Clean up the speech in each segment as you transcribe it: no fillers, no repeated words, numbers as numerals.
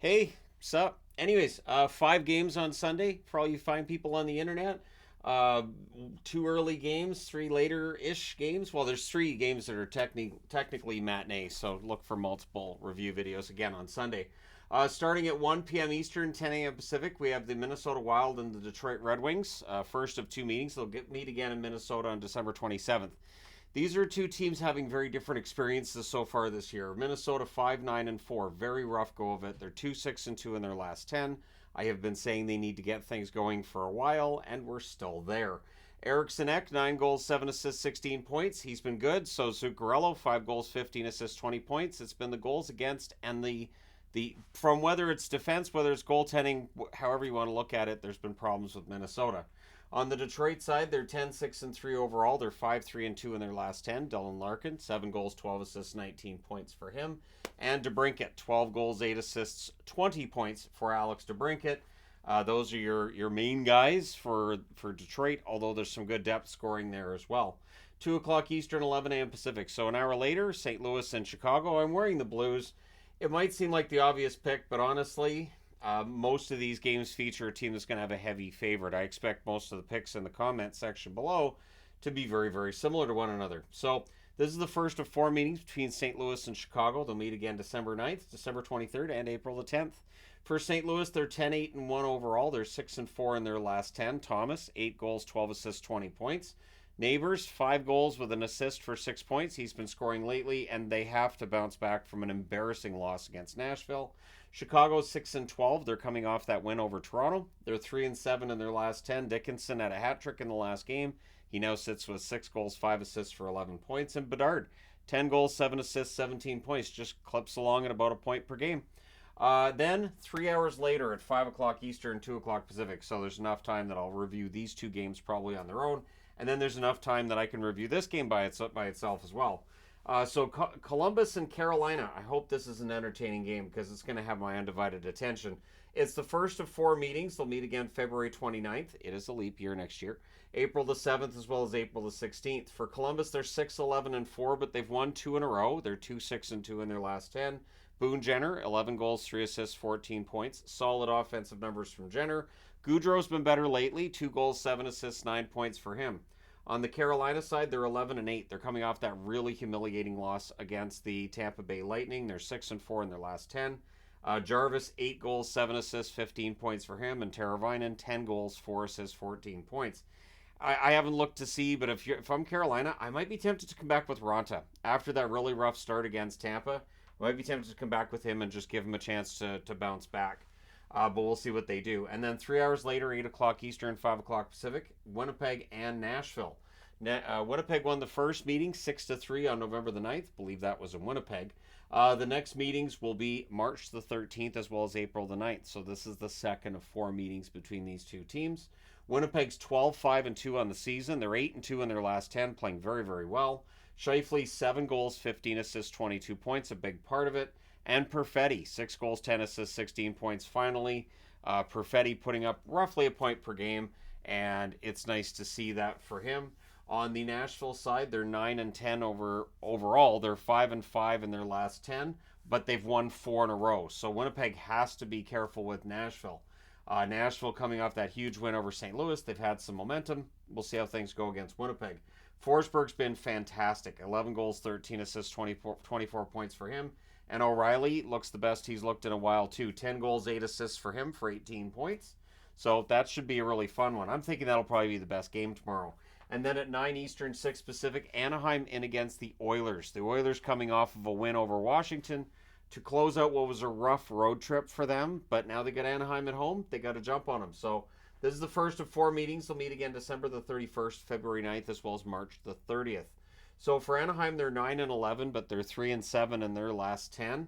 Hey, sup? Anyways, 5 games on Sunday for all you fine people on the internet. Uh, 2 early games, 3 later-ish games. Well, there's 3 games that are technically matinee, so look for multiple review videos again on Sunday. Starting at 1 p.m. Eastern, 10 a.m. Pacific, we have the Minnesota Wild and the Detroit Red Wings. First of 2 meetings. They'll meet again in Minnesota on December 27th. These are two teams having very different experiences so far this year. Minnesota 5-9-4, very rough go of it. They're 2-6-2 in their last 10. I have been saying they need to get things going for a while, and we're still there. Eriksson Ek, 9 goals, 7 assists, 16 points. He's been good. So Zuccarello, 5 goals, 15 assists, 20 points. It's been the goals against and the from whether it's defense, whether it's goaltending, however you want to look at it, there's been problems with Minnesota. On the Detroit side, they're 10-6-3 overall. They're 5-3-2 in their last 10. Dylan Larkin, 7 goals, 12 assists, 19 points for him. And DeBrincat, 12 goals, 8 assists, 20 points for Alex DeBrincat. Those are your main guys for Detroit, although there's some good depth scoring there as well. 2 o'clock Eastern, 11 a.m. Pacific. So an hour later, St. Louis and Chicago. I'm wearing the Blues. It might seem like the obvious pick, but honestly, most of these games feature a team that's going to have a heavy favorite. I expect most of the picks in the comment section below to be very, very similar to one another. So this is the first of 4 meetings between St. Louis and Chicago. They'll meet again December 9th, December 23rd, and April the 10th. For St. Louis, they're 10-8-1 overall. They're 6-4 in their last 10. Thomas, 8 goals, 12 assists, 20 points. Neighbors, 5 goals with an assist for 6 points. He's been scoring lately, and they have to bounce back from an embarrassing loss against Nashville. Chicago 6-12. They're coming off that win over Toronto. They're 3-7 in their last 10. Dickinson had a hat trick in the last game. He now sits with 6 goals, 5 assists for 11 points. And Bedard, 10 goals, 7 assists, 17 points. Just clips along at about a point per game. Then 3 hours later at 5 o'clock Eastern, 2 o'clock Pacific. So there's enough time that I'll review these 2 games probably on their own. And then there's enough time that I can review this game by itself as well. So Columbus and Carolina. I hope this is an entertaining game because it's going to have my undivided attention. It's the first of 4 meetings. They'll meet again February 29th. It is a leap year next year. April the 7th as well as April the 16th. For Columbus, they're 6-11-4, but they've won 2 in a row. They're 2-6-2 in their last 10. Boone Jenner, 11 goals, 3 assists, 14 points. Solid offensive numbers from Jenner. Goudreau's been better lately. 2 goals, 7 assists, 9 points for him. On the Carolina side, they're 11-8. They're coming off that really humiliating loss against the Tampa Bay Lightning. They're 6-4 in their last 10. Jarvis, 8 goals, 7 assists, 15 points for him. And Teravainen, 10 goals, 4 assists, 14 points. I haven't looked to see, but if I'm Carolina, I might be tempted to come back with Ronta. After that really rough start against Tampa, I might be tempted to come back with him and just give him a chance to bounce back. But we'll see what they do. And then 3 hours later, 8 o'clock Eastern, 5 o'clock Pacific, Winnipeg and Nashville. Winnipeg won the first meeting 6-3 on November the 9th. I believe that was in Winnipeg. The next meetings will be March the 13th as well as April the 9th. So this is the second of 4 meetings between these two teams. Winnipeg's 12-5-2 on the season. They're 8-2 in their last 10, playing very, very well. Scheifele, 7 goals, 15 assists, 22 points, a big part of it. And Perfetti, 6 goals, 10 assists, 16 points. Finally, Perfetti putting up roughly a point per game, and it's nice to see that for him. On the Nashville side, they're 9-10 overall. They're 5-5 in their last 10, but they've won 4 in a row. So Winnipeg has to be careful with Nashville. Nashville coming off that huge win over St. Louis. They've had some momentum. We'll see how things go against Winnipeg. Forsberg's been fantastic. 11 goals, 13 assists, 24 points for him. And O'Reilly looks the best he's looked in a while, too. 10 goals, 8 assists for him for 18 points. So that should be a really fun one. I'm thinking that'll probably be the best game tomorrow. And then at 9 Eastern, 6 Pacific, Anaheim in against the Oilers. The Oilers coming off of a win over Washington to close out what was a rough road trip for them. But now they got Anaheim at home. They got to jump on them. So this is the first of 4 meetings. They'll meet again December the 31st, February 9th, as well as March the 30th. So for Anaheim, they're 9-11, but they're 3-7 in their last 10.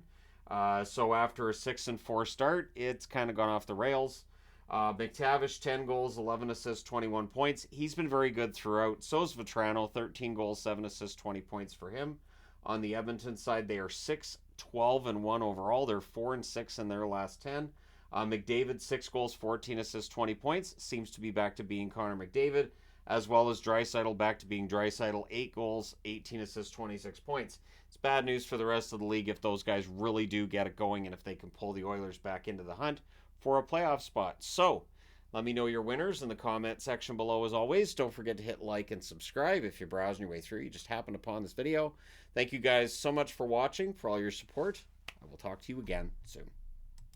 So after a 6-4 start, it's kind of gone off the rails. McTavish, 10 goals, 11 assists, 21 points. He's been very good throughout. So is Vetrano, 13 goals, 7 assists, 20 points for him. On the Edmonton side, they are 6-12-1 overall. They're 4-6 in their last 10. McDavid, 6 goals, 14 assists, 20 points. Seems to be back to being Connor McDavid. as well as Draisaitl back to being Draisaitl, 8 goals, 18 assists, 26 points. It's bad news for the rest of the league if those guys really do get it going and if they can pull the Oilers back into the hunt for a playoff spot. So, let me know your winners in the comment section below as always. Don't forget to hit like and subscribe if you're browsing your way through. You just happened upon this video. Thank you guys so much for watching, for all your support. I will talk to you again soon.